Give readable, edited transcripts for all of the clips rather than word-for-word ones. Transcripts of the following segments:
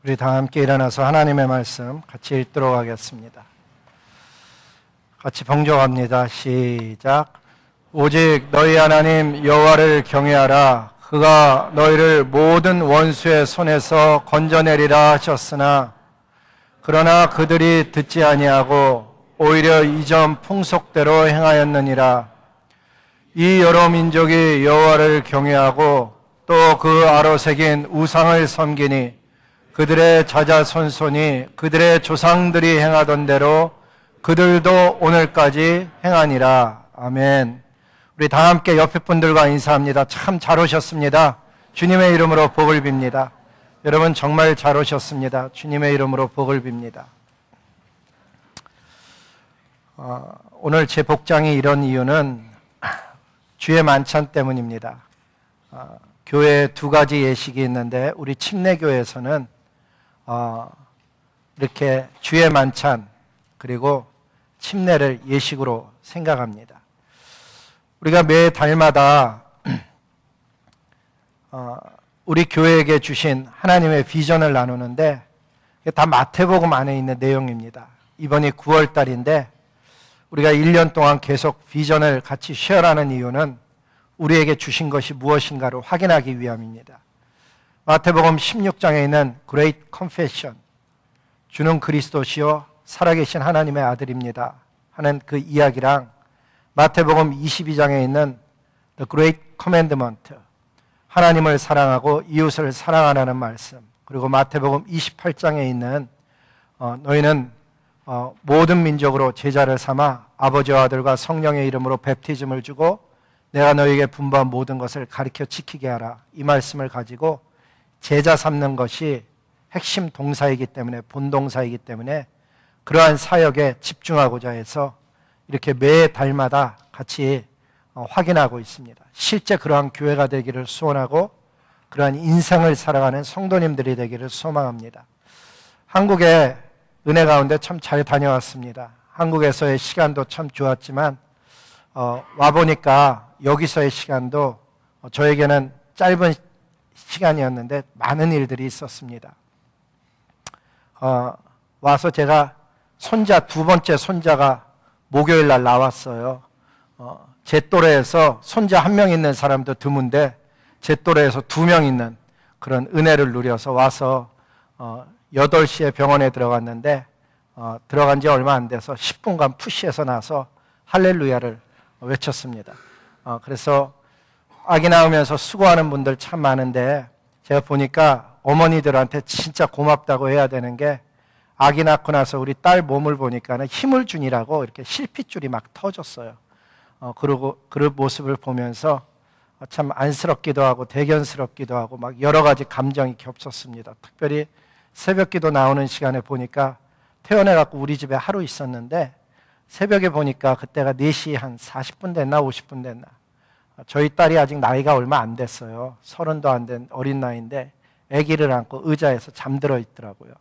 우리 다 함께 일어나서 하나님의 말씀 같이 읽도록 하겠습니다. 같이 봉독합니다. 시작. 오직 너희 하나님 여호와를 경외하라. 그가 너희를 모든 원수의 손에서 건져내리라 하셨으나 그러나 그들이 듣지 아니하고 오히려 이전 풍속대로 행하였느니라. 이 여러 민족이 여호와를 경외하고 또 그 아로 새긴 우상을 섬기니 그들의 자자손손이 그들의 조상들이 행하던 대로 그들도 오늘까지 행하니라. 아멘. 우리 다 함께 옆에 분들과 인사합니다. 참 잘 오셨습니다. 주님의 이름으로 복을 빕니다. 여러분 정말 잘 오셨습니다. 주님의 이름으로 복을 빕니다. 오늘 제 복장이 이런 이유는 주의 만찬 때문입니다. 교회에 두 가지 예식이 있는데 우리 침례교회에서는 이렇게 주의 만찬 그리고 침례를 예식으로 생각합니다. 우리가 매 달마다 우리 교회에게 주신 하나님의 비전을 나누는데 다 마태복음 안에 있는 내용입니다. 이번이 9월 달인데 우리가 1년 동안 계속 비전을 같이 쉐어하는 이유는 우리에게 주신 것이 무엇인가를 확인하기 위함입니다. 마태복음 16장에 있는 Great Confession, 주는 그리스도시요 살아계신 하나님의 아들입니다 하는 그 이야기랑 마태복음 22장에 있는 The Great Commandment, 하나님을 사랑하고 이웃을 사랑하라는 말씀, 그리고 마태복음 28장에 있는 너희는 모든 민족으로 제자를 삼아 아버지와 아들과 성령의 이름으로 베프티즘을 주고 내가 너희에게 분부한 모든 것을 가르쳐 지키게 하라. 이 말씀을 가지고 제자 삼는 것이 핵심 동사이기 때문에, 본동사이기 때문에 그러한 사역에 집중하고자 해서 이렇게 매 달마다 같이 확인하고 있습니다. 실제 그러한 교회가 되기를 소원하고 그러한 인생을 살아가는 성도님들이 되기를 소망합니다. 한국에 은혜 가운데 참 잘 다녀왔습니다. 한국에서의 시간도 참 좋았지만 와보니까 여기서의 시간도 저에게는 짧은 시간이었는데 많은 일들이 있었습니다. 와서 제가 두 번째 손자가 목요일 날 나왔어요. 제 또래에서 손자 한 명 있는 사람도 드문데 제 또래에서 2명 있는 그런 은혜를 누려서 와서 8시에 병원에 들어갔는데 들어간 지 얼마 안 돼서 10분간 푸시해서 나서 할렐루야를 외쳤습니다. 그래서 아기 낳으면서 수고하는 분들 참 많은데 제가 보니까 어머니들한테 진짜 고맙다고 해야 되는 게 아기 낳고 나서 우리 딸 몸을 보니까는 힘을 주니라고 이렇게 실핏줄이 막 터졌어요. 그리고 그 모습을 보면서 참 안쓰럽기도 하고 대견스럽기도 하고 막 여러 가지 감정이 겹쳤습니다. 특별히 새벽 기도 나오는 시간에 보니까 퇴원해갖고 우리 집에 하루 있었는데 새벽에 보니까 그때가 4시 한 40분 됐나 50분 됐나. 저희 딸이 아직 나이가 얼마 안 됐어요. 30도 안 된 어린 나이인데 아기를 안고 의자에서 잠들어 있더라고요.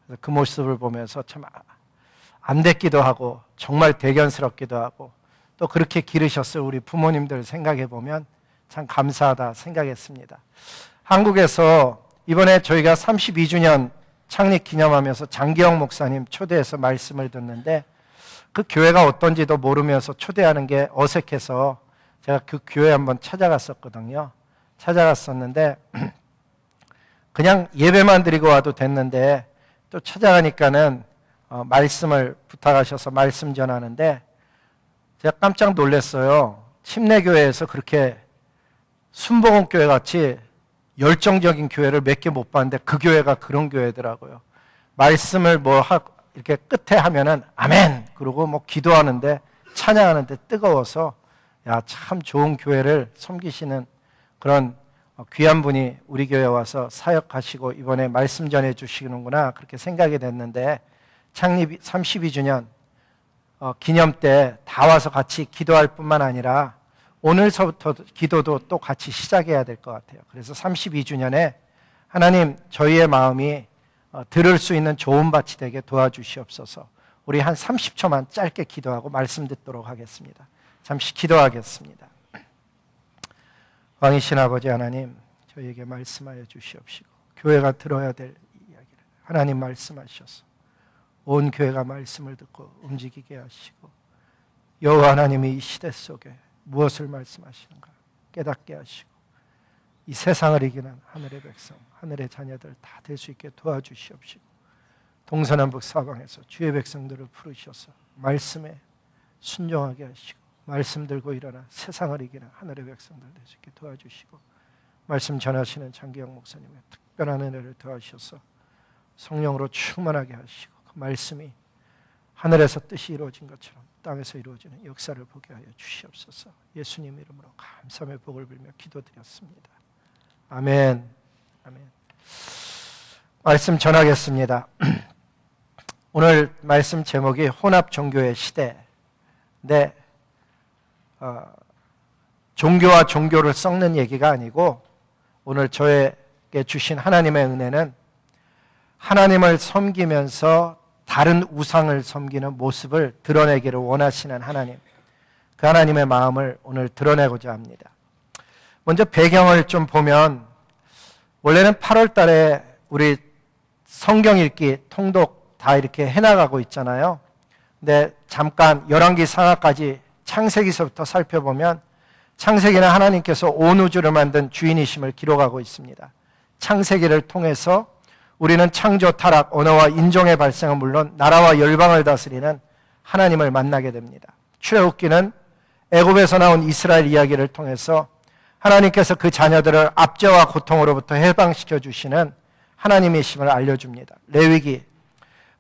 그래서 그 모습을 보면서 참 안 됐기도 하고 정말 대견스럽기도 하고 또 그렇게 기르셨을 우리 부모님들 생각해 보면 참 감사하다 생각했습니다. 한국에서 이번에 저희가 32주년 창립 기념하면서 장기영 목사님 초대해서 말씀을 듣는데 그 교회가 어떤지도 모르면서 초대하는 게 어색해서 제가 그 교회 한번 찾아갔었거든요. 찾아갔었는데 그냥 예배만 드리고 와도 됐는데 또 찾아가니까는 말씀을 부탁하셔서 말씀 전하는데 제가 깜짝 놀랐어요. 침례교회에서 그렇게 순복음교회 같이 열정적인 교회를 몇 개 못 봤는데 그 교회가 그런 교회더라고요. 말씀을 이렇게 끝에 하면은 아멘 그러고 기도하는데 찬양하는데 뜨거워서 야, 참 좋은 교회를 섬기시는 그런 귀한 분이 우리 교회에 와서 사역하시고 이번에 말씀 전해 주시는구나 그렇게 생각이 됐는데 창립 32주년 기념 때 다 와서 같이 기도할 뿐만 아니라 오늘서부터 기도도 또 같이 시작해야 될 것 같아요. 그래서 32주년에 하나님 저희의 마음이 들을 수 있는 좋은 밭이 되게 도와주시옵소서. 우리 한 30초만 짧게 기도하고 말씀 듣도록 하겠습니다. 잠시 기도하겠습니다. 왕이신 아버지 하나님, 저희에게 말씀하여 주시옵시고 교회가 들어야 될 이야기를 하나님 말씀하셔서 온 교회가 말씀을 듣고 움직이게 하시고, 여호와 하나님이 이 시대 속에 무엇을 말씀하시는가 깨닫게 하시고, 이 세상을 이기는 하늘의 백성, 하늘의 자녀들 다 될 수 있게 도와주시옵시고, 동서남북 사방에서 주의 백성들을 부르셔서 말씀에 순종하게 하시고, 말씀 들고 일어나 세상을 이기는 하늘의 백성들 될 수 있게 도와주시고, 말씀 전하시는 장기영 목사님의 특별한 은혜를 더하셔서 성령으로 충만하게 하시고, 그 말씀이 하늘에서 뜻이 이루어진 것처럼 땅에서 이루어지는 역사를 보게 하여 주시옵소서. 예수님 이름으로 감사의 복을 빌며 기도드렸습니다. 아멘. 아멘. 말씀 전하겠습니다. 오늘 말씀 제목이 혼합 종교의 시대인데, 종교와 종교를 섞는 얘기가 아니고, 오늘 저에게 주신 하나님의 은혜는 하나님을 섬기면서 다른 우상을 섬기는 모습을 드러내기를 원하시는 하나님, 그 하나님의 마음을 오늘 드러내고자 합니다. 먼저 배경을 좀 보면, 원래는 8월 달에 우리 성경 읽기 통독 다 이렇게 해나가고 있잖아요. 근데 잠깐 열왕기 상하까지 창세기서부터 살펴보면, 창세기는 하나님께서 온 우주를 만든 주인이심을 기록하고 있습니다. 창세기를 통해서 우리는 창조, 타락, 언어와 인종의 발생은 물론 나라와 열방을 다스리는 하나님을 만나게 됩니다. 출애굽기는 애굽에서 나온 이스라엘 이야기를 통해서 하나님께서 그 자녀들을 압제와 고통으로부터 해방시켜 주시는 하나님이심을 알려줍니다. 레위기,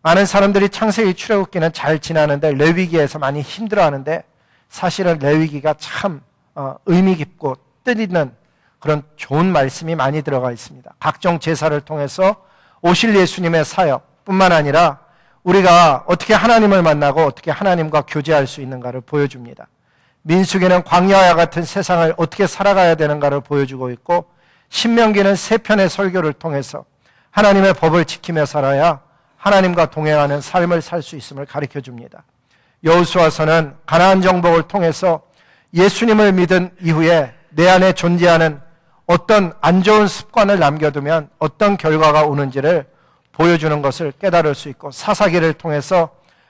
많은 사람들이 창세기, 출애굽기는 잘 지나는데 레위기에서 많이 힘들어하는데, 사실은 레위기가 참 의미 깊고 뜻있는 그런 좋은 말씀이 많이 들어가 있습니다. 각종 제사를 통해서 오실 예수님의 사역뿐만 아니라 우리가 어떻게 하나님을 만나고 어떻게 하나님과 교제할 수 있는가를 보여줍니다. 민수기는 광야와 같은 세상을 어떻게 살아가야 되는가를 보여주고 있고, 신명기는 세 편의 설교를 통해서 하나님의 법을 지키며 살아야 하나님과 동행하는 삶을 살 수 있음을 가르쳐줍니다. 여호수아서는 가나안 정복을 통해서 예수님을 믿은 이후에 내 안에 존재하는 어떤 안 좋은 습관을 남겨두면 어떤 결과가 오는지를 보여주는 것을 깨달을 수 있고, 사사기를 통해서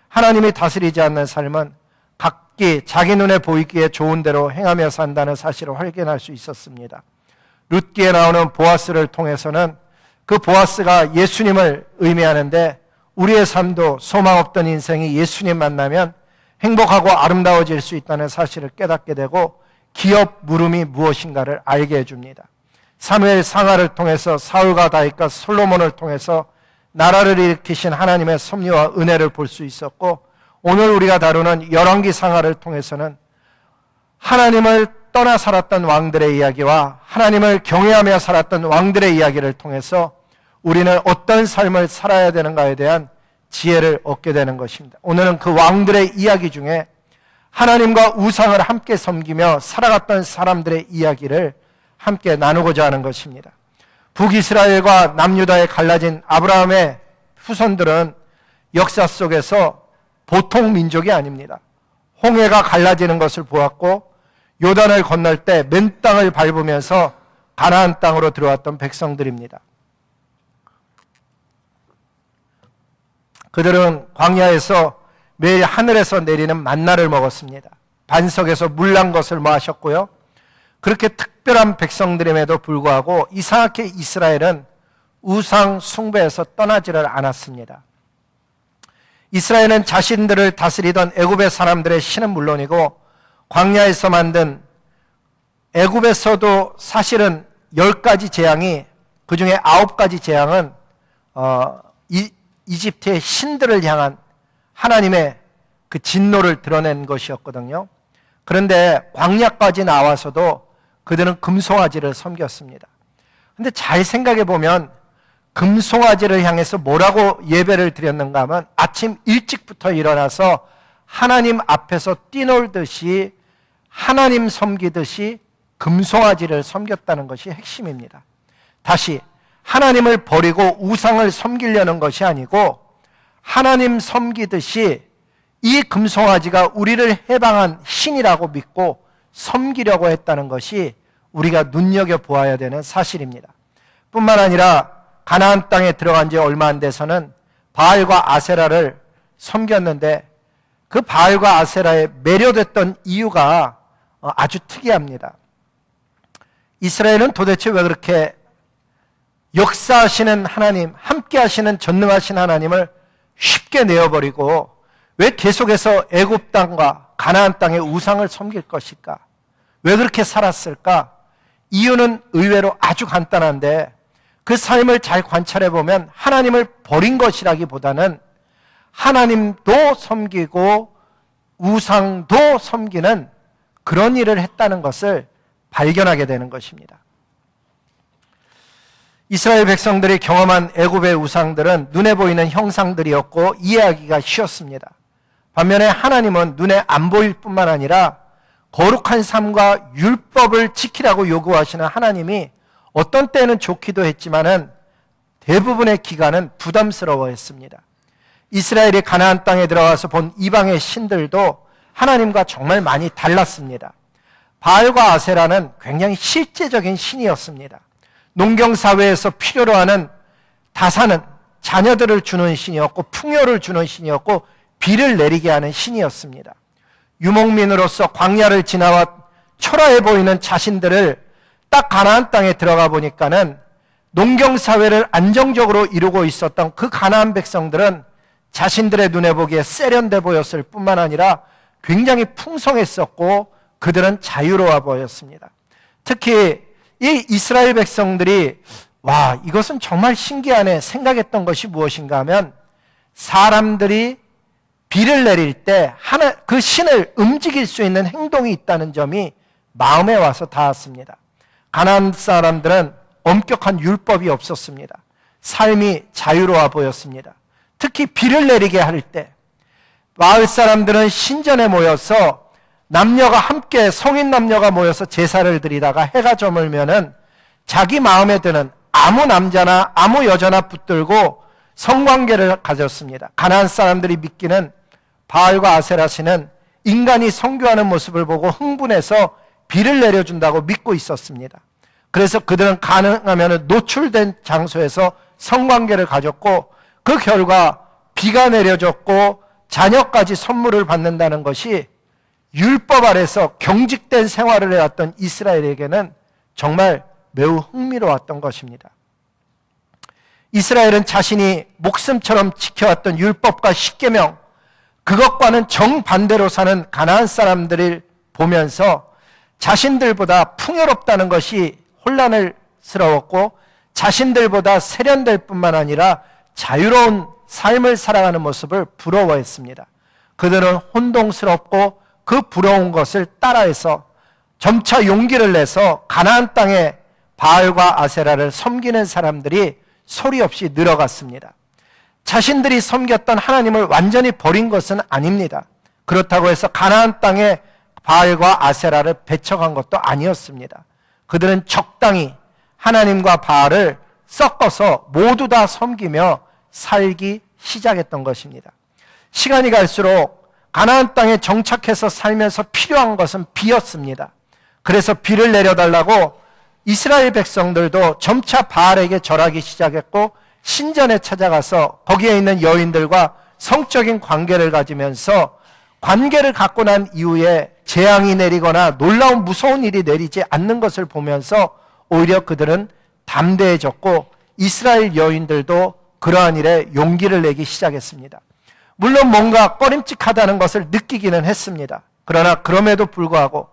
하나님이 다스리지 않는 삶은 각기 자기 눈에 보이기에 좋은 대로 행하며 산다는 사실을 확인할 수 있었습니다. 룻기에 나오는 보아스를 통해서는 그 보아스가 예수님을 의미하는데, 우리의 삶도 소망 없던 인생이 예수님 만나면 행복하고 아름다워질 수 있다는 사실을 깨닫게 되고, 기업 물음이 무엇인가를 알게 해줍니다. 사무엘 상하를 통해서 사울과 다윗과 솔로몬을 통해서 나라를 일으키신 하나님의 섭리와 은혜를 볼 수 있었고, 오늘 우리가 다루는 열왕기 상하를 통해서는 하나님을 떠나 살았던 왕들의 이야기와 하나님을 경외하며 살았던 왕들의 이야기를 통해서 우리는 어떤 삶을 살아야 되는가에 대한 지혜를 얻게 되는 것입니다. 오늘은 그 왕들의 이야기 중에 하나님과 우상을 함께 섬기며 살아갔던 사람들의 이야기를 함께 나누고자 하는 것입니다. 북이스라엘과 남유다에 갈라진 아브라함의 후손들은 역사 속에서 보통 민족이 아닙니다. 홍해가 갈라지는 것을 보았고, 요단을 건널 때 맨 땅을 밟으면서 가나안 땅으로 들어왔던 백성들입니다. 그들은 광야에서 매일 하늘에서 내리는 만나를 먹었습니다. 반석에서 물 난 것을 마셨고요. 그렇게 특별한 백성들임에도 불구하고 이상하게 이스라엘은 우상 숭배에서 떠나지를 않았습니다. 이스라엘은 자신들을 다스리던 애굽의 사람들의 신은 물론이고, 광야에서 만든 애굽에서도 사실은 10가지 재앙이, 그 중에 9가지 재앙은 이집트의 신들을 향한 하나님의 그 진노를 드러낸 것이었거든요. 그런데 광야까지 나와서도 그들은 금송아지를 섬겼습니다. 그런데 잘 생각해 보면 금송아지를 향해서 뭐라고 예배를 드렸는가 하면, 아침 일찍부터 일어나서 하나님 앞에서 뛰놀듯이 하나님 섬기듯이 금송아지를 섬겼다는 것이 핵심입니다. 다시, 하나님을 버리고 우상을 섬기려는 것이 아니고 하나님 섬기듯이 이 금송아지가 우리를 해방한 신이라고 믿고 섬기려고 했다는 것이 우리가 눈여겨보아야 되는 사실입니다. 뿐만 아니라 가나안 땅에 들어간 지 얼마 안 돼서는 바알과 아세라를 섬겼는데 그 바알과 아세라에 매료됐던 이유가 아주 특이합니다. 이스라엘은 도대체 왜 그렇게 역사하시는 하나님, 함께 하시는 전능하신 하나님을 쉽게 내어버리고 왜 계속해서 애굽 땅과 가나안 땅의 우상을 섬길 것일까? 왜 그렇게 살았을까? 이유는 의외로 아주 간단한데 그 삶을 잘 관찰해 보면 하나님을 버린 것이라기보다는 하나님도 섬기고 우상도 섬기는 그런 일을 했다는 것을 발견하게 되는 것입니다. 이스라엘 백성들이 경험한 애굽의 우상들은 눈에 보이는 형상들이었고 이해하기가 쉬웠습니다. 반면에 하나님은 눈에 안 보일 뿐만 아니라 거룩한 삶과 율법을 지키라고 요구하시는 하나님이 어떤 때는 좋기도 했지만은 대부분의 기간은 부담스러워했습니다. 이스라엘이 가나안 땅에 들어가서 본 이방의 신들도 하나님과 정말 많이 달랐습니다. 바알과 아세라는 굉장히 실제적인 신이었습니다. 농경사회에서 필요로 하는 다사는 자녀들을 주는 신이었고 풍요를 주는 신이었고 비를 내리게 하는 신이었습니다. 유목민으로서 광야를 지나와 초라해 보이는 자신들을 딱 가나안 땅에 들어가 보니까는 농경사회를 안정적으로 이루고 있었던 그 가나안 백성들은 자신들의 눈에 보기에 세련돼 보였을 뿐만 아니라 굉장히 풍성했었고 그들은 자유로워 보였습니다. 특히 이 이스라엘 백성들이 와, 이것은 정말 신기하네 생각했던 것이 무엇인가 하면 사람들이 비를 내릴 때 그 신을 움직일 수 있는 행동이 있다는 점이 마음에 와서 닿았습니다. 가나안 사람들은 엄격한 율법이 없었습니다. 삶이 자유로워 보였습니다. 특히 비를 내리게 할 때 마을 사람들은 신전에 모여서 남녀가 함께 성인 남녀가 모여서 제사를 드리다가 해가 저물면은 자기 마음에 드는 아무 남자나 아무 여자나 붙들고 성관계를 가졌습니다. 가나안 사람들이 믿기는 바알과 아세라 신은 인간이 성교하는 모습을 보고 흥분해서 비를 내려준다고 믿고 있었습니다. 그래서 그들은 가능하면 노출된 장소에서 성관계를 가졌고 그 결과 비가 내려졌고 자녀까지 선물을 받는다는 것이 율법 아래서 경직된 생활을 해왔던 이스라엘에게는 정말 매우 흥미로웠던 것입니다. 이스라엘은 자신이 목숨처럼 지켜왔던 율법과 십계명, 그것과는 정반대로 사는 가나안 사람들을 보면서 자신들보다 풍요롭다는 것이 혼란스러웠고 자신들보다 세련될 뿐만 아니라 자유로운 삶을 살아가는 모습을 부러워했습니다. 그들은 혼동스럽고 그 부러운 것을 따라해서 점차 용기를 내서 가나안 땅에 바알과 아세라를 섬기는 사람들이 소리 없이 늘어갔습니다. 자신들이 섬겼던 하나님을 완전히 버린 것은 아닙니다. 그렇다고 해서 가나안 땅에 바알과 아세라를 배척한 것도 아니었습니다. 그들은 적당히 하나님과 바알을 섞어서 모두 다 섬기며 살기 시작했던 것입니다. 시간이 갈수록 가나안 땅에 정착해서 살면서 필요한 것은 비였습니다. 그래서 비를 내려달라고 이스라엘 백성들도 점차 바알에게 절하기 시작했고 신전에 찾아가서 거기에 있는 여인들과 성적인 관계를 가지면서 관계를 갖고 난 이후에 재앙이 내리거나 놀라운 무서운 일이 내리지 않는 것을 보면서 오히려 그들은 담대해졌고 이스라엘 여인들도 그러한 일에 용기를 내기 시작했습니다. 물론 뭔가 꺼림칙하다는 것을 느끼기는 했습니다. 그러나 그럼에도 불구하고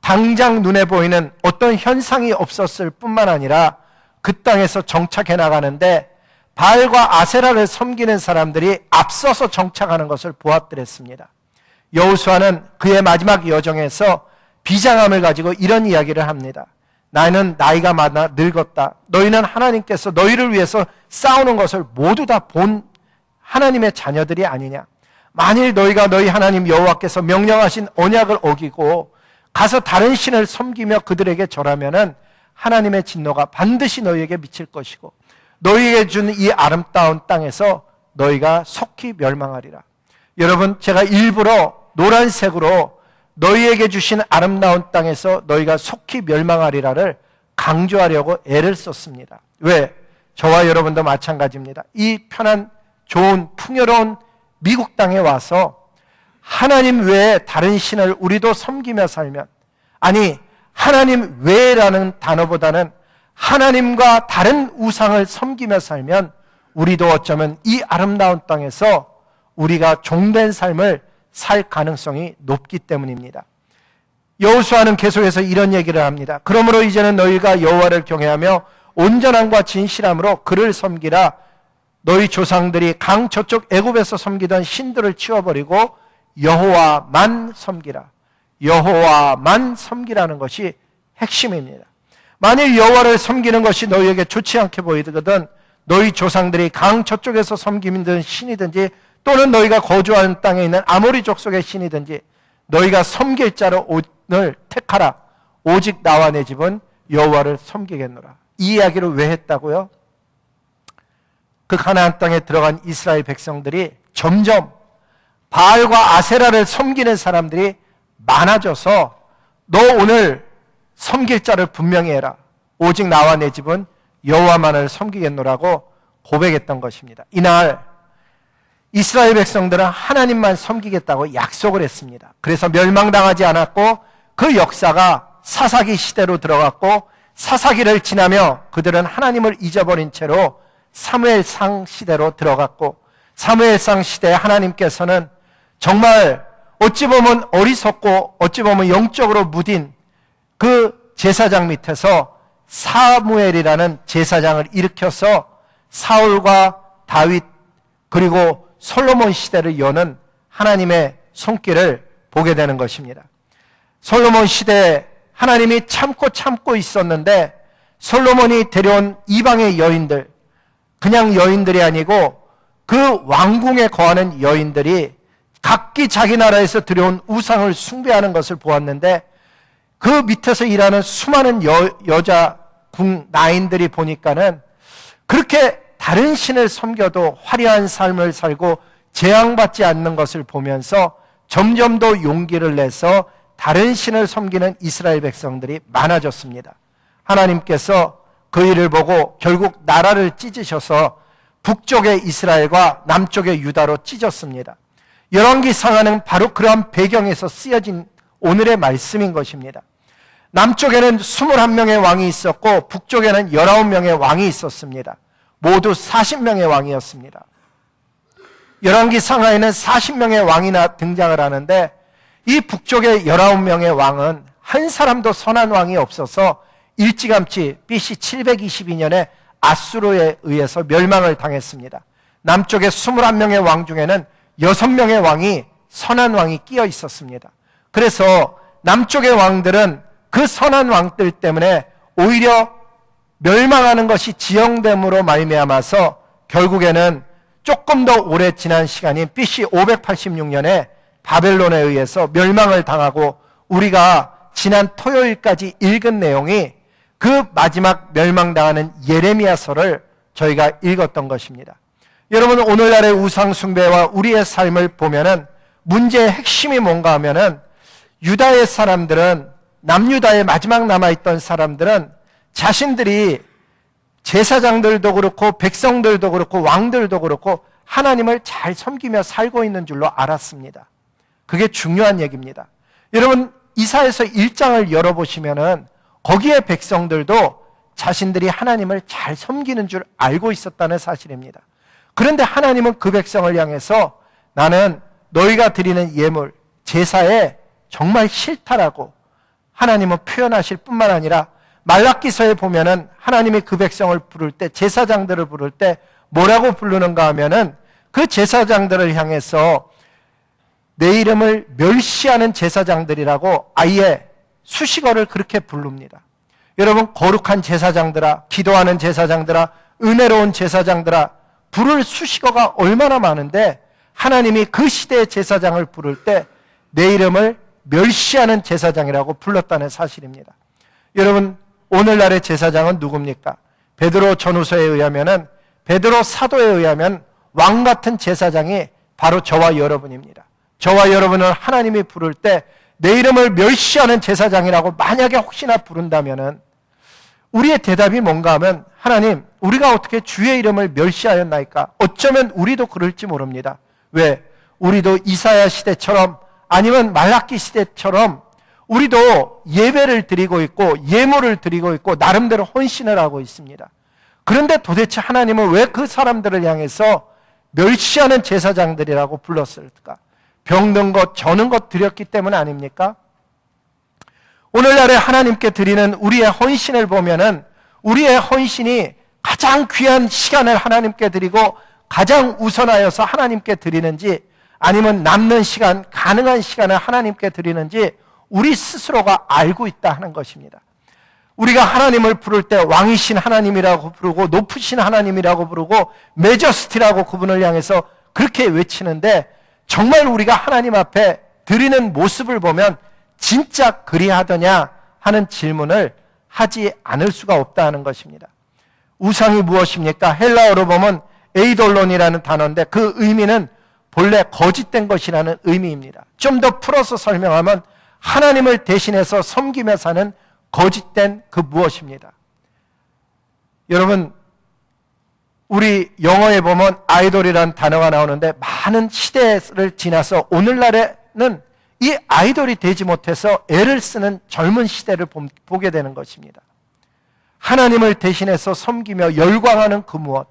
당장 눈에 보이는 어떤 현상이 없었을 뿐만 아니라 그 땅에서 정착해 나가는데 바알과 아세라를 섬기는 사람들이 앞서서 정착하는 것을 보았더랬습니다. 여호수아는 그의 마지막 여정에서 비장함을 가지고 이런 이야기를 합니다. 나는 나이가 많아 늙었다. 너희는 하나님께서 너희를 위해서 싸우는 것을 모두 다 본 하나님의 자녀들이 아니냐. 만일 너희가 너희 하나님 여호와께서 명령하신 언약을 어기고 가서 다른 신을 섬기며 그들에게 절하면은 하나님의 진노가 반드시 너희에게 미칠 것이고 너희에게 준 이 아름다운 땅에서 너희가 속히 멸망하리라. 여러분, 제가 일부러 노란색으로 너희에게 주신 아름다운 땅에서 너희가 속히 멸망하리라를 강조하려고 애를 썼습니다. 왜? 저와 여러분도 마찬가지입니다. 이 편한 좋은 풍요로운 미국 땅에 와서 하나님 외에 다른 신을 우리도 섬기며 살면, 아니 하나님 외라는 단어보다는 하나님과 다른 우상을 섬기며 살면 우리도 어쩌면 이 아름다운 땅에서 우리가 종된 삶을 살 가능성이 높기 때문입니다. 여호수아는 계속해서 이런 얘기를 합니다. 그러므로 이제는 너희가 여호와를 경외하며 온전함과 진실함으로 그를 섬기라. 너희 조상들이 강 저쪽 애굽에서 섬기던 신들을 치워버리고 여호와만 섬기라. 여호와만 섬기라는 것이 핵심입니다. 만일 여호와를 섬기는 것이 너희에게 좋지 않게 보이거든 너희 조상들이 강 저쪽에서 섬기는 신이든지 또는 너희가 거주하는 땅에 있는 아모리 족속의 신이든지 너희가 섬길 자로 오늘 택하라. 오직 나와 내 집은 여호와를 섬기겠노라. 이 이야기를 왜 했다고요? 그 가나안 땅에 들어간 이스라엘 백성들이 점점 바알과 아세라를 섬기는 사람들이 많아져서 너 오늘 섬길 자를 분명히 해라. 오직 나와 내 집은 여호와만을 섬기겠노라고 고백했던 것입니다. 이날 이스라엘 백성들은 하나님만 섬기겠다고 약속을 했습니다. 그래서 멸망당하지 않았고 그 역사가 사사기 시대로 들어갔고 사사기를 지나며 그들은 하나님을 잊어버린 채로 사무엘상 시대로 들어갔고 사무엘상 시대에 하나님께서는 정말 어찌 보면 어리석고 어찌 보면 영적으로 무딘 그 제사장 밑에서 사무엘이라는 제사장을 일으켜서 사울과 다윗 그리고 솔로몬 시대를 여는 하나님의 손길을 보게 되는 것입니다. 솔로몬 시대에 하나님이 참고 있었는데 솔로몬이 데려온 이방의 여인들, 그냥 여인들이 아니고 그 왕궁에 거하는 여인들이 각기 자기 나라에서 들여온 우상을 숭배하는 것을 보았는데 그 밑에서 일하는 수많은 여자 나인들이 보니까는 그렇게 다른 신을 섬겨도 화려한 삶을 살고 재앙받지 않는 것을 보면서 점점 더 용기를 내서 다른 신을 섬기는 이스라엘 백성들이 많아졌습니다. 하나님께서 그 일을 보고 결국 나라를 찢으셔서 북쪽의 이스라엘과 남쪽의 유다로 찢었습니다. 열왕기상하는 바로 그러한 배경에서 쓰여진 오늘의 말씀인 것입니다. 남쪽에는 21명의 왕이 있었고 북쪽에는 19명의 왕이 있었습니다. 모두 40명의 왕이었습니다. 열왕기상하에는 40명의 왕이나 등장을 하는데 이 북쪽의 19명의 왕은 한 사람도 선한 왕이 없어서 일찌감치 BC 722년에 아수르에 의해서 멸망을 당했습니다. 남쪽의 21명의 왕 중에는 6명의 왕이 선한 왕이 끼어 있었습니다. 그래서 남쪽의 왕들은 그 선한 왕들 때문에 오히려 멸망하는 것이 지형됨으로 말미암아서 결국에는 조금 더 오래 지난 시간인 BC 586년에 바벨론에 의해서 멸망을 당하고 우리가 지난 토요일까지 읽은 내용이 그 마지막 멸망당하는 예레미야서를 저희가 읽었던 것입니다. 여러분 오늘날의 우상 숭배와 우리의 삶을 보면은 문제의 핵심이 뭔가 하면은 유다의 사람들은 남유다의 마지막 남아있던 사람들은 자신들이 제사장들도 그렇고 백성들도 그렇고 왕들도 그렇고 하나님을 잘 섬기며 살고 있는 줄로 알았습니다. 그게 중요한 얘기입니다. 여러분 이사야서 1장을 열어보시면은 거기에 백성들도 자신들이 하나님을 잘 섬기는 줄 알고 있었다는 사실입니다. 그런데 하나님은 그 백성을 향해서 나는 너희가 드리는 예물, 제사에 정말 싫다라고 하나님은 표현하실 뿐만 아니라 말라기서에 보면은 하나님이 그 백성을 부를 때 제사장들을 부를 때 뭐라고 부르는가 하면은 그 제사장들을 향해서 내 이름을 멸시하는 제사장들이라고 아예 수식어를 그렇게 부릅니다. 여러분 거룩한 제사장들아, 기도하는 제사장들아, 은혜로운 제사장들아 부를 수식어가 얼마나 많은데 하나님이 그 시대의 제사장을 부를 때 내 이름을 멸시하는 제사장이라고 불렀다는 사실입니다. 여러분 오늘날의 제사장은 누굽니까? 베드로 전후서에 의하면은 베드로 사도에 의하면 왕 같은 제사장이 바로 저와 여러분입니다. 저와 여러분을 하나님이 부를 때 내 이름을 멸시하는 제사장이라고 만약에 혹시나 부른다면은 우리의 대답이 뭔가 하면, 하나님, 우리가 어떻게 주의 이름을 멸시하였나이까? 어쩌면 우리도 그럴지 모릅니다. 왜? 우리도 이사야 시대처럼, 아니면 말라기 시대처럼 우리도 예배를 드리고 있고 예물을 드리고 있고 나름대로 헌신을 하고 있습니다. 그런데 도대체 하나님은 왜 그 사람들을 향해서 멸시하는 제사장들이라고 불렀을까? 병든 것, 저는 것 드렸기 때문 아닙니까? 오늘날에 하나님께 드리는 우리의 헌신을 보면은 우리의 헌신이 가장 귀한 시간을 하나님께 드리고 가장 우선하여서 하나님께 드리는지, 아니면 남는 시간, 가능한 시간을 하나님께 드리는지 우리 스스로가 알고 있다 하는 것입니다. 우리가 하나님을 부를 때 왕이신 하나님이라고 부르고 높으신 하나님이라고 부르고 메저스티라고 그분을 향해서 그렇게 외치는데, 정말 우리가 하나님 앞에 드리는 모습을 보면 진짜 그리하더냐 하는 질문을 하지 않을 수가 없다 하는 것입니다. 우상이 무엇입니까? 헬라어로 보면 에이돌론이라는 단어인데 그 의미는 본래 거짓된 것이라는 의미입니다. 좀 더 풀어서 설명하면 하나님을 대신해서 섬기며 사는 거짓된 그 무엇입니다. 여러분, 우리 영어에 보면 아이돌이라는 단어가 나오는데 많은 시대를 지나서 오늘날에는 이 아이돌이 되지 못해서 애를 쓰는 젊은 시대를 보게 되는 것입니다. 하나님을 대신해서 섬기며 열광하는 그 무엇.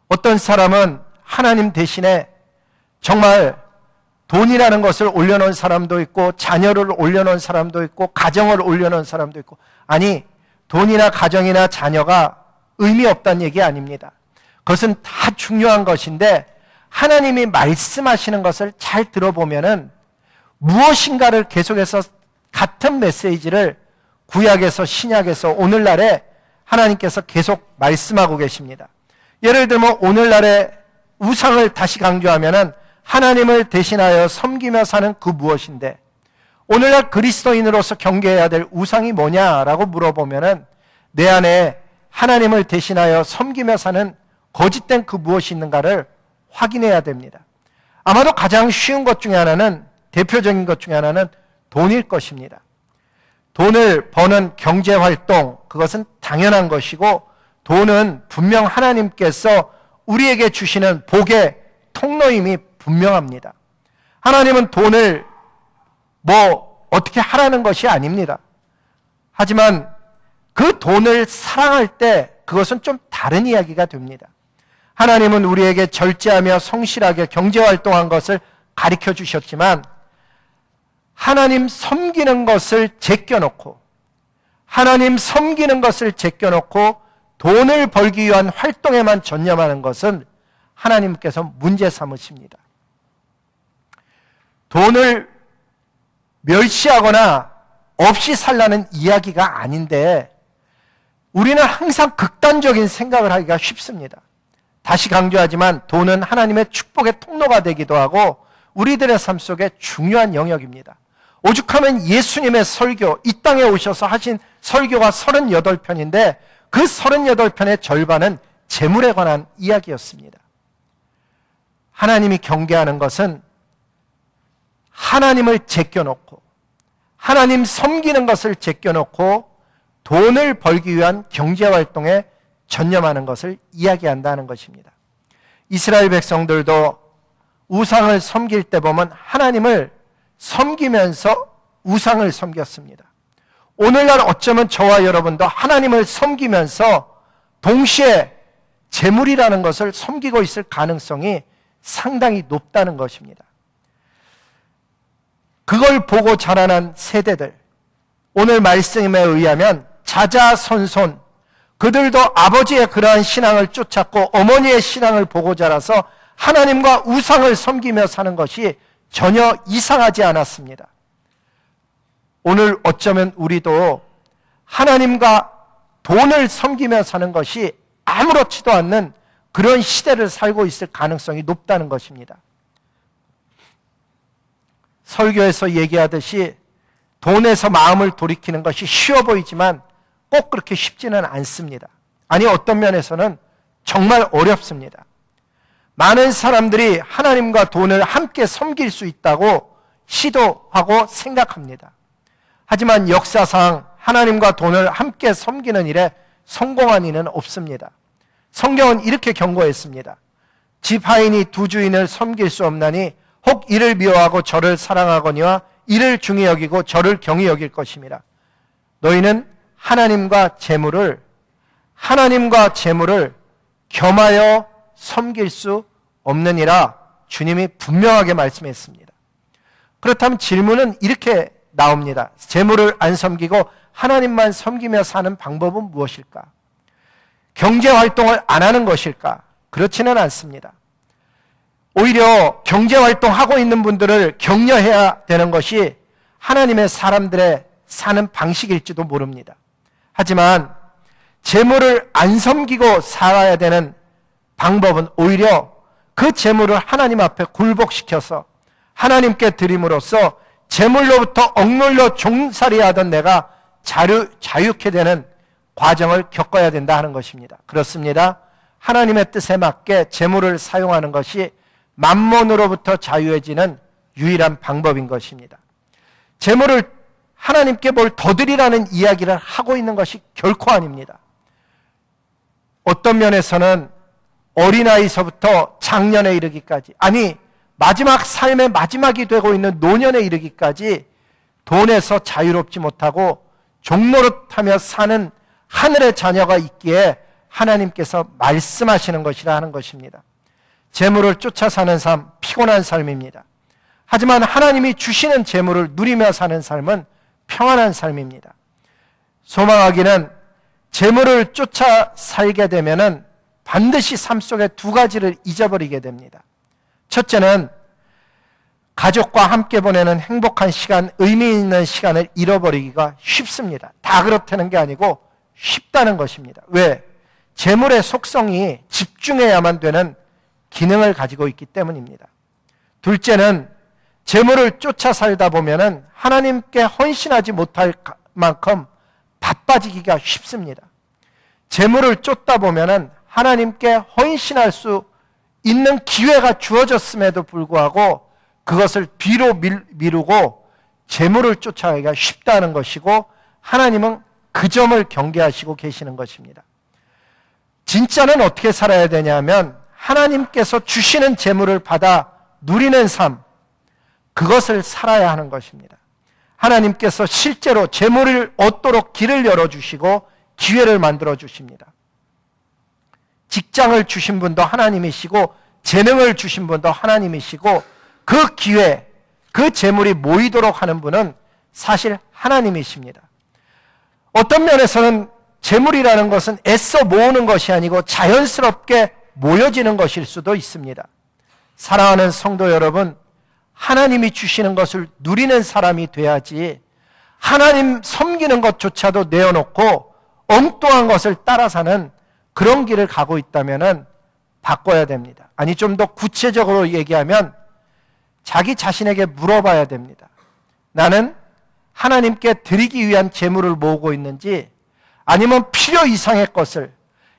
어떤 사람은 하나님 대신에 정말 돈이라는 것을 올려놓은 사람도 있고 자녀를 올려놓은 사람도 있고 가정을 올려놓은 사람도 있고, 아니, 돈이나 가정이나 자녀가 의미 없다는 얘기 아닙니다. 그것은 다 중요한 것인데 하나님이 말씀하시는 것을 잘 들어보면은 무엇인가를 계속해서 같은 메시지를 구약에서 신약에서 오늘날에 하나님께서 계속 말씀하고 계십니다. 예를 들면 오늘날에 우상을 다시 강조하면은 하나님을 대신하여 섬기며 사는 그 무엇인데, 오늘날 그리스도인으로서 경계해야 될 우상이 뭐냐라고 물어보면은 내 안에 하나님을 대신하여 섬기며 사는 거짓된 그 무엇이 있는가를 확인해야 됩니다. 아마도 가장 쉬운 것 중에 하나는, 대표적인 것 중에 하나는 돈일 것입니다. 돈을 버는 경제활동, 그것은 당연한 것이고 돈은 분명 하나님께서 우리에게 주시는 복의 통로임이 분명합니다. 하나님은 돈을 어떻게 하라는 것이 아닙니다. 하지만 그 돈을 사랑할 때 그것은 좀 다른 이야기가 됩니다. 하나님은 우리에게 절제하며 성실하게 경제활동한 것을 가르쳐 주셨지만 하나님 섬기는 것을 제껴놓고 돈을 벌기 위한 활동에만 전념하는 것은 하나님께서 문제 삼으십니다. 돈을 멸시하거나 없이 살라는 이야기가 아닌데 우리는 항상 극단적인 생각을 하기가 쉽습니다. 다시 강조하지만 돈은 하나님의 축복의 통로가 되기도 하고 우리들의 삶 속에 중요한 영역입니다. 오죽하면 예수님의 설교, 이 땅에 오셔서 하신 설교가 38편인데 그 38편의 절반은 재물에 관한 이야기였습니다. 하나님이 경계하는 것은 하나님을 제껴놓고 하나님 섬기는 것을 제껴놓고 돈을 벌기 위한 경제활동에 전념하는 것을 이야기한다는 것입니다. 이스라엘 백성들도 우상을 섬길 때 보면 하나님을 섬기면서 우상을 섬겼습니다. 오늘날 어쩌면 저와 여러분도 하나님을 섬기면서 동시에 재물이라는 것을 섬기고 있을 가능성이 상당히 높다는 것입니다. 그걸 보고 자라난 세대들, 오늘 말씀에 의하면 자자손손, 그들도 아버지의 그러한 신앙을 쫓았고 어머니의 신앙을 보고 자라서 하나님과 우상을 섬기며 사는 것이 전혀 이상하지 않았습니다. 오늘 어쩌면 우리도 하나님과 돈을 섬기며 사는 것이 아무렇지도 않는 그런 시대를 살고 있을 가능성이 높다는 것입니다. 설교에서 얘기하듯이 돈에서 마음을 돌이키는 것이 쉬워 보이지만 꼭 그렇게 쉽지는 않습니다. 아니, 어떤 면에서는 정말 어렵습니다. 많은 사람들이 하나님과 돈을 함께 섬길 수 있다고 시도하고 생각합니다. 하지만 역사상 하나님과 돈을 함께 섬기는 일에 성공한 이는 없습니다. 성경은 이렇게 경고했습니다. 집 하인이 두 주인을 섬길 수 없나니 혹 이를 미워하고 저를 사랑하거니와 이를 중히 여기고 저를 경히 여길 것임이라. 너희는 하나님과 재물을 겸하여 섬길 수 없느니라 주님이 분명하게 말씀했습니다. 그렇다면 질문은 이렇게 나옵니다. 재물을 안 섬기고 하나님만 섬기며 사는 방법은 무엇일까? 경제활동을 안 하는 것일까? 그렇지는 않습니다. 오히려 경제활동하고 있는 분들을 격려해야 되는 것이 하나님의 사람들의 사는 방식일지도 모릅니다. 하지만 재물을 안 섬기고 살아야 되는 방법은 오히려 그 재물을 하나님 앞에 굴복시켜서 하나님께 드림으로써 재물로부터 억눌려 종살이하던 내가 자유케 되는 과정을 겪어야 된다 하는 것입니다. 그렇습니다. 하나님의 뜻에 맞게 재물을 사용하는 것이 만몬으로부터 자유해지는 유일한 방법인 것입니다. 재물을 하나님께 뭘 더 드리라는 이야기를 하고 있는 것이 결코 아닙니다. 어떤 면에서는 어린아이서부터 장년에 이르기까지, 아니 마지막 삶의 마지막이 되고 있는 노년에 이르기까지 돈에서 자유롭지 못하고 종노릇하며 사는 하늘의 자녀가 있기에 하나님께서 말씀하시는 것이라 하는 것입니다. 재물을 쫓아 사는 삶, 피곤한 삶입니다. 하지만 하나님이 주시는 재물을 누리며 사는 삶은 평안한 삶입니다. 소망하기는 재물을 쫓아 살게 되면은 반드시 삶 속에 두 가지를 잊어버리게 됩니다. 첫째는 가족과 함께 보내는 행복한 시간, 의미 있는 시간을 잃어버리기가 쉽습니다. 다 그렇다는 게 아니고 쉽다는 것입니다. 왜? 재물의 속성이 집중해야만 되는 기능을 가지고 있기 때문입니다. 둘째는 재물을 쫓아 살다 보면은 하나님께 헌신하지 못할 만큼 바빠지기가 쉽습니다. 재물을 쫓다 보면은 하나님께 헌신할 수 있는 기회가 주어졌음에도 불구하고 그것을 뒤로 미루고 재물을 쫓아가기가 쉽다는 것이고, 하나님은 그 점을 경계하시고 계시는 것입니다. 진짜는 어떻게 살아야 되냐면 하나님께서 주시는 재물을 받아 누리는 삶, 그것을 살아야 하는 것입니다. 하나님께서 실제로 재물을 얻도록 길을 열어주시고 기회를 만들어 주십니다. 직장을 주신 분도 하나님이시고 재능을 주신 분도 하나님이시고 그 기회, 그 재물이 모이도록 하는 분은 사실 하나님이십니다. 어떤 면에서는 재물이라는 것은 애써 모으는 것이 아니고 자연스럽게 모여지는 것일 수도 있습니다. 사랑하는 성도 여러분, 하나님이 주시는 것을 누리는 사람이 돼야지 하나님 섬기는 것조차도 내어놓고 엉뚱한 것을 따라 사는 그런 길을 가고 있다면 바꿔야 됩니다. 아니, 좀 더 구체적으로 얘기하면 자기 자신에게 물어봐야 됩니다. 나는 하나님께 드리기 위한 재물을 모으고 있는지, 아니면 필요 이상의 것을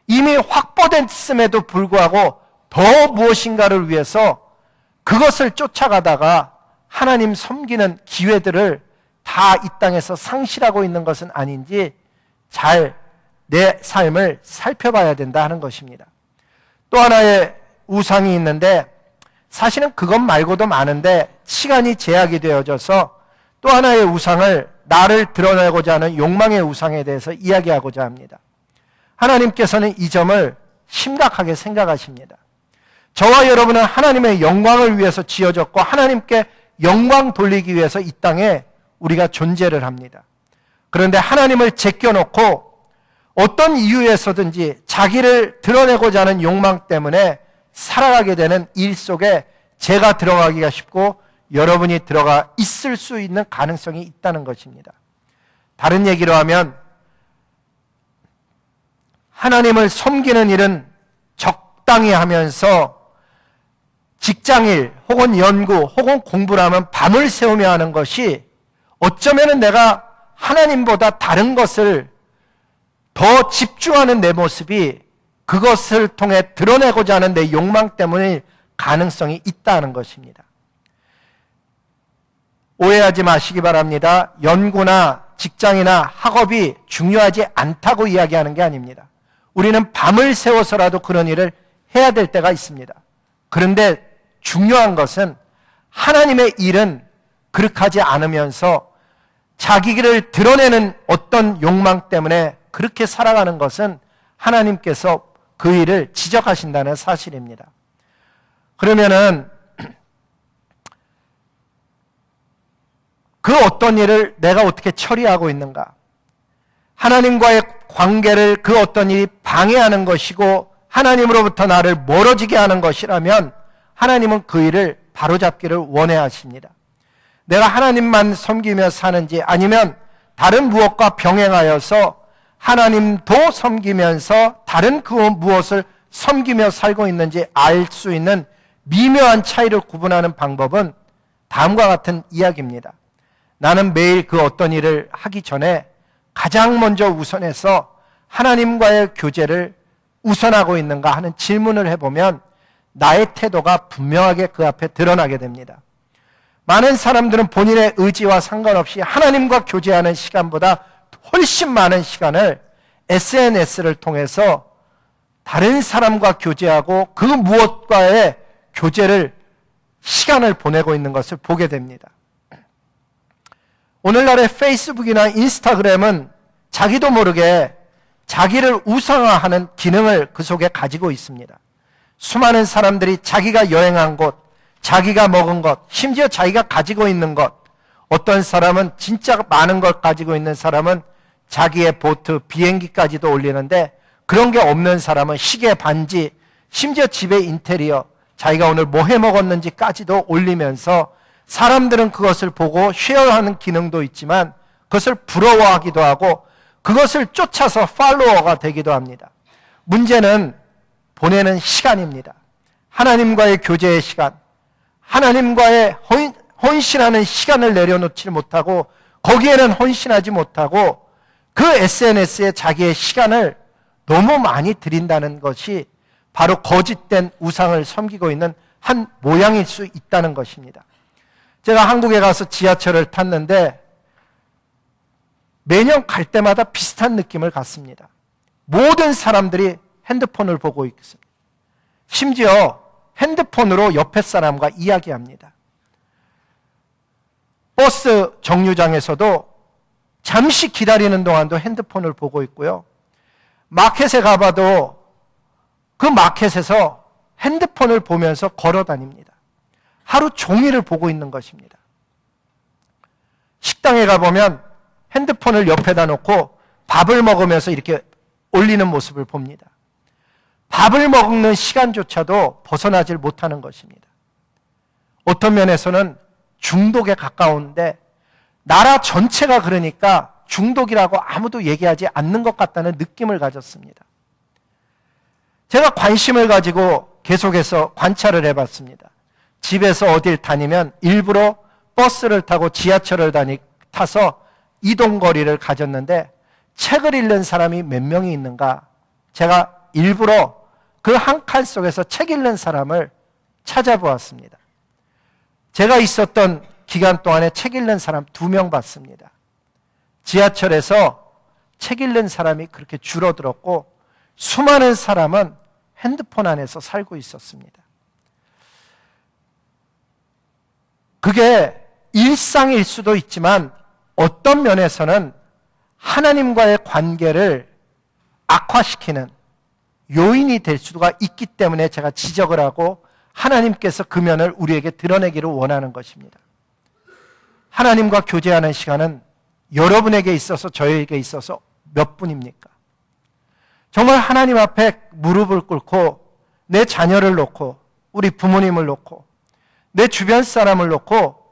이미 확보됐음에도 불구하고 더 무엇인가를 위해서 그것을 쫓아가다가 하나님 섬기는 기회들을 다 이 땅에서 상실하고 있는 것은 아닌지 잘 내 삶을 살펴봐야 된다 하는 것입니다. 또 하나의 우상이 있는데, 사실은 그것 말고도 많은데 시간이 제약이 되어져서 또 하나의 우상을, 나를 드러내고자 하는 욕망의 우상에 대해서 이야기하고자 합니다. 하나님께서는 이 점을 심각하게 생각하십니다. 저와 여러분은 하나님의 영광을 위해서 지어졌고 하나님께 영광 돌리기 위해서 이 땅에 우리가 존재를 합니다. 그런데 하나님을 제껴놓고 어떤 이유에서든지 자기를 드러내고자 하는 욕망 때문에 살아가게 되는 일 속에 제가 들어가기가 쉽고 여러분이 들어가 있을 수 있는 가능성이 있다는 것입니다. 다른 얘기로 하면 하나님을 섬기는 일은 적당히 하면서 직장일 혹은 연구 혹은 공부를 하면 밤을 새우며 하는 것이 어쩌면 내가 하나님보다 다른 것을 더 집중하는 내 모습이 그것을 통해 드러내고자 하는 내 욕망 때문일 가능성이 있다는 것입니다. 오해하지 마시기 바랍니다. 연구나 직장이나 학업이 중요하지 않다고 이야기하는 게 아닙니다. 우리는 밤을 새워서라도 그런 일을 해야 될 때가 있습니다. 그런데 중요한 것은 하나님의 일은 그렇게 하지 않으면서 자기를 드러내는 어떤 욕망 때문에 그렇게 살아가는 것은 하나님께서 그 일을 지적하신다는 사실입니다. 그러면은 그 어떤 일을 내가 어떻게 처리하고 있는가? 하나님과의 관계를 그 어떤 일이 방해하는 것이고 하나님으로부터 나를 멀어지게 하는 것이라면 하나님은 그 일을 바로잡기를 원해 하십니다. 내가 하나님만 섬기며 사는지 아니면 다른 무엇과 병행하여서 하나님도 섬기면서 다른 그 무엇을 섬기며 살고 있는지 알 수 있는 미묘한 차이를 구분하는 방법은 다음과 같은 이야기입니다. 나는 매일 그 어떤 일을 하기 전에 가장 먼저 우선해서 하나님과의 교제를 우선하고 있는가 하는 질문을 해보면 나의 태도가 분명하게 그 앞에 드러나게 됩니다. 많은 사람들은 본인의 의지와 상관없이 하나님과 교제하는 시간보다 훨씬 많은 시간을 SNS를 통해서 다른 사람과 교제하고 그 무엇과의 교제를 시간을 보내고 있는 것을 보게 됩니다. 오늘날의 페이스북이나 인스타그램은 자기도 모르게 자기를 우상화하는 기능을 그 속에 가지고 있습니다. 수많은 사람들이 자기가 여행한 곳, 자기가 먹은 것, 심지어 자기가 가지고 있는 것, 어떤 사람은 진짜 많은 것 가지고 있는 사람은 자기의 보트, 비행기까지도 올리는데 그런 게 없는 사람은 시계, 반지, 심지어 집의 인테리어, 자기가 오늘 뭐 해 먹었는지까지도 올리면서 사람들은 그것을 보고 쉐어하는 기능도 있지만 그것을 부러워하기도 하고 그것을 쫓아서 팔로워가 되기도 합니다. 문제는 보내는 시간입니다. 하나님과의 교제의 시간, 하나님과의 헌신하는 시간을 내려놓지 못하고 거기에는 헌신하지 못하고 그 SNS에 자기의 시간을 너무 많이 들인다는 것이 바로 거짓된 우상을 섬기고 있는 한 모양일 수 있다는 것입니다. 제가 한국에 가서 지하철을 탔는데 매년 갈 때마다 비슷한 느낌을 갖습니다. 모든 사람들이 핸드폰을 보고 있습니다. 심지어 핸드폰으로 옆에 사람과 이야기합니다. 버스 정류장에서도 잠시 기다리는 동안도 핸드폰을 보고 있고요. 마켓에 가봐도 그 마켓에서 핸드폰을 보면서 걸어 다닙니다. 하루 종일을 보고 있는 것입니다. 식당에 가보면 핸드폰을 옆에다 놓고 밥을 먹으면서 이렇게 올리는 모습을 봅니다. 밥을 먹는 시간조차도 벗어나질 못하는 것입니다. 어떤 면에서는 중독에 가까운데 나라 전체가 그러니까 중독이라고 아무도 얘기하지 않는 것 같다는 느낌을 가졌습니다. 제가 관심을 가지고 계속해서 관찰을 해봤습니다. 집에서 어딜 다니면 일부러 버스를 타고 지하철을 타서 이동거리를 가졌는데 책을 읽는 사람이 몇 명이 있는가? 제가 일부러 그 한 칸 속에서 책 읽는 사람을 찾아보았습니다. 제가 있었던 기간 동안에 책 읽는 사람 2명 봤습니다. 지하철에서 책 읽는 사람이 그렇게 줄어들었고 수많은 사람은 핸드폰 안에서 살고 있었습니다. 그게 일상일 수도 있지만 어떤 면에서는 하나님과의 관계를 악화시키는 요인이 될 수가 있기 때문에 제가 지적을 하고 하나님께서 그 면을 우리에게 드러내기를 원하는 것입니다. 하나님과 교제하는 시간은 여러분에게 있어서 저에게 있어서 몇 분입니까? 정말 하나님 앞에 무릎을 꿇고 내 자녀를 놓고 우리 부모님을 놓고 내 주변 사람을 놓고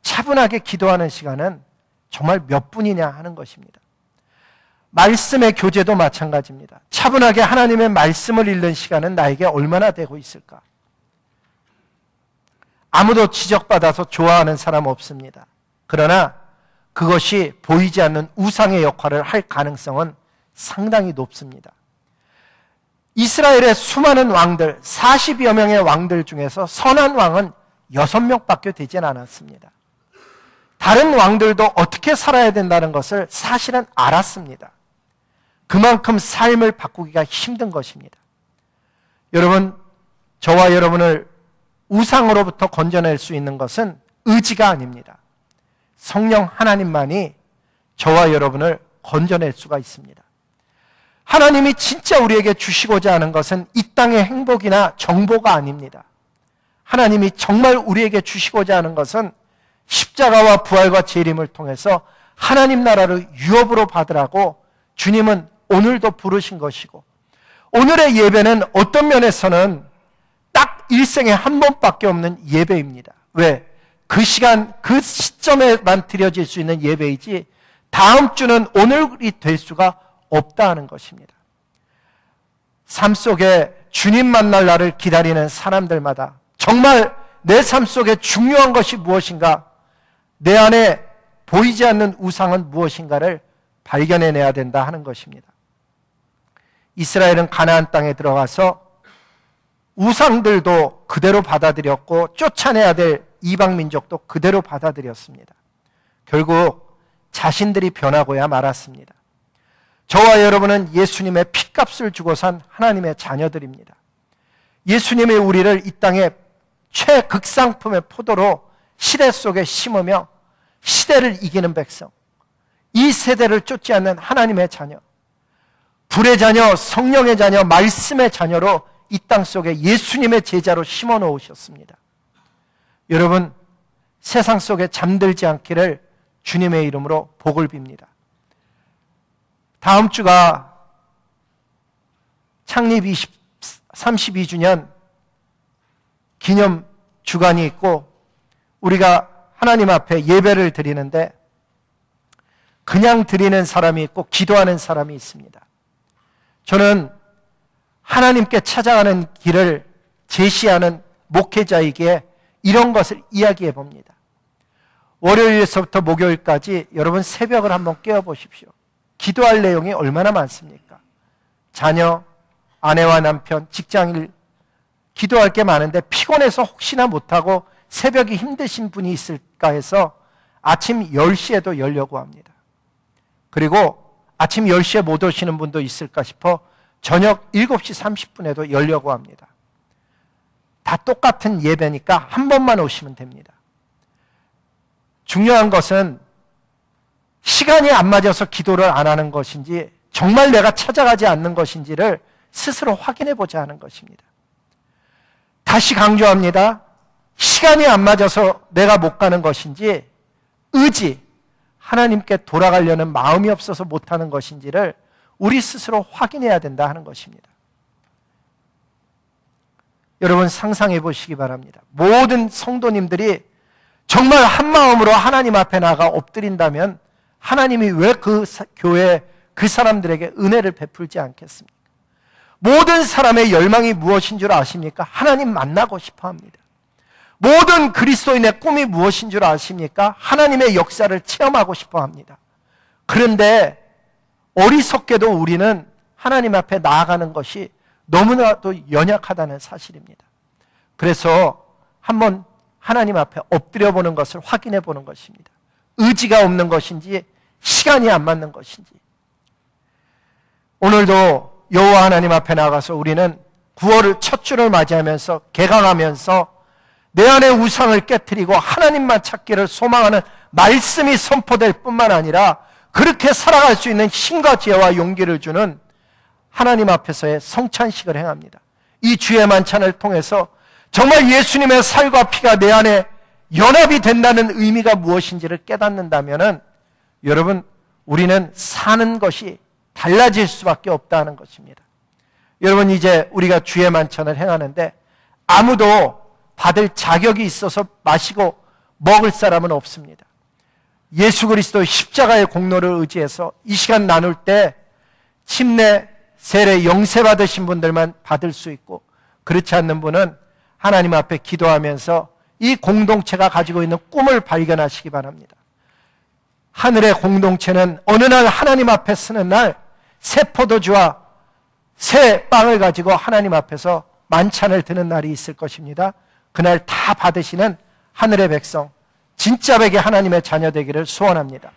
차분하게 기도하는 시간은 정말 몇 분이냐 하는 것입니다. 말씀의 교제도 마찬가지입니다. 차분하게 하나님의 말씀을 읽는 시간은 나에게 얼마나 되고 있을까? 아무도 지적받아서 좋아하는 사람 없습니다. 그러나 그것이 보이지 않는 우상의 역할을 할 가능성은 상당히 높습니다. 이스라엘의 수많은 왕들, 40여 명의 왕들 중에서 선한 왕은 6명밖에 되진 않았습니다. 다른 왕들도 어떻게 살아야 된다는 것을 사실은 알았습니다. 그만큼 삶을 바꾸기가 힘든 것입니다. 여러분, 저와 여러분을 우상으로부터 건져낼 수 있는 것은 의지가 아닙니다. 성령 하나님만이 저와 여러분을 건져낼 수가 있습니다. 하나님이 진짜 우리에게 주시고자 하는 것은 이 땅의 행복이나 정보가 아닙니다. 하나님이 정말 우리에게 주시고자 하는 것은 십자가와 부활과 재림을 통해서 하나님 나라를 유업으로 받으라고 주님은 오늘도 부르신 것이고, 오늘의 예배는 어떤 면에서는 딱 일생에 한 번밖에 없는 예배입니다. 왜? 그 시간, 그 시점에만 드려질 수 있는 예배이지 다음 주는 오늘이 될 수가 없다는 것입니다. 삶 속에 주님 만날 날을 기다리는 사람들마다 정말 내 삶 속에 중요한 것이 무엇인가, 내 안에 보이지 않는 우상은 무엇인가를 발견해내야 된다 하는 것입니다. 이스라엘은 가나안 땅에 들어가서 우상들도 그대로 받아들였고 쫓아내야 될 이방 민족도 그대로 받아들였습니다. 결국 자신들이 변하고야 말았습니다. 저와 여러분은 예수님의 핏값을 주고 산 하나님의 자녀들입니다. 예수님이 우리를 이 땅에 최극상품의 포도로 시대 속에 심으며 시대를 이기는 백성, 이 세대를 쫓지 않는 하나님의 자녀, 불의 자녀, 성령의 자녀, 말씀의 자녀로 이 땅 속에 예수님의 제자로 심어 놓으셨습니다. 여러분, 세상 속에 잠들지 않기를 주님의 이름으로 복을 빕니다. 다음 주가 창립 32주년 기념 주간이 있고 우리가 하나님 앞에 예배를 드리는데 그냥 드리는 사람이 있고 기도하는 사람이 있습니다. 저는 하나님께 찾아가는 길을 제시하는 목회자이기에 이런 것을 이야기해 봅니다. 월요일에서부터 목요일까지 여러분 새벽을 한번 깨워 보십시오. 기도할 내용이 얼마나 많습니까? 자녀, 아내와 남편, 직장일, 기도할 게 많은데 피곤해서 혹시나 못하고 새벽이 힘드신 분이 있을까 해서 아침 10시에도 열려고 합니다. 그리고 아침 10시에 못 오시는 분도 있을까 싶어 저녁 7시 30분에도 열려고 합니다. 다 똑같은 예배니까 한 번만 오시면 됩니다. 중요한 것은 시간이 안 맞아서 기도를 안 하는 것인지 정말 내가 찾아가지 않는 것인지를 스스로 확인해 보자 하는 것입니다. 다시 강조합니다. 시간이 안 맞아서 내가 못 가는 것인지 의지, 하나님께 돌아가려는 마음이 없어서 못하는 것인지를 우리 스스로 확인해야 된다 하는 것입니다. 여러분 상상해 보시기 바랍니다. 모든 성도님들이 정말 한 마음으로 하나님 앞에 나가 엎드린다면 하나님이 왜 그 교회 그 사람들에게 은혜를 베풀지 않겠습니까? 모든 사람의 열망이 무엇인 줄 아십니까? 하나님 만나고 싶어 합니다. 모든 그리스도인의 꿈이 무엇인 줄 아십니까? 하나님의 역사를 체험하고 싶어 합니다. 그런데 어리석게도 우리는 하나님 앞에 나아가는 것이 너무나도 연약하다는 사실입니다. 그래서 한번 하나님 앞에 엎드려 보는 것을 확인해 보는 것입니다. 의지가 없는 것인지 시간이 안 맞는 것인지. 오늘도 여호와 하나님 앞에 나가서 우리는 9월을 첫 주를 맞이하면서 개강하면서 내 안의 우상을 깨트리고 하나님만 찾기를 소망하는 말씀이 선포될 뿐만 아니라 그렇게 살아갈 수 있는 힘과 지혜와 용기를 주는 하나님 앞에서의 성찬식을 행합니다. 이 주의 만찬을 통해서 정말 예수님의 살과 피가 내 안에 연합이 된다는 의미가 무엇인지를 깨닫는다면 여러분 우리는 사는 것이 달라질 수밖에 없다는 것입니다. 여러분 이제 우리가 주의 만찬을 행하는데 아무도 받을 자격이 있어서 마시고 먹을 사람은 없습니다. 예수 그리스도의 십자가의 공로를 의지해서 이 시간 나눌 때 침례, 세례, 영세 받으신 분들만 받을 수 있고 그렇지 않는 분은 하나님 앞에 기도하면서 이 공동체가 가지고 있는 꿈을 발견하시기 바랍니다. 하늘의 공동체는 어느 날 하나님 앞에 서는 날 새 포도주와 새 빵을 가지고 하나님 앞에서 만찬을 드는 날이 있을 것입니다. 그날 다 받으시는 하늘의 백성, 진짜 백의 하나님의 자녀 되기를 소원합니다.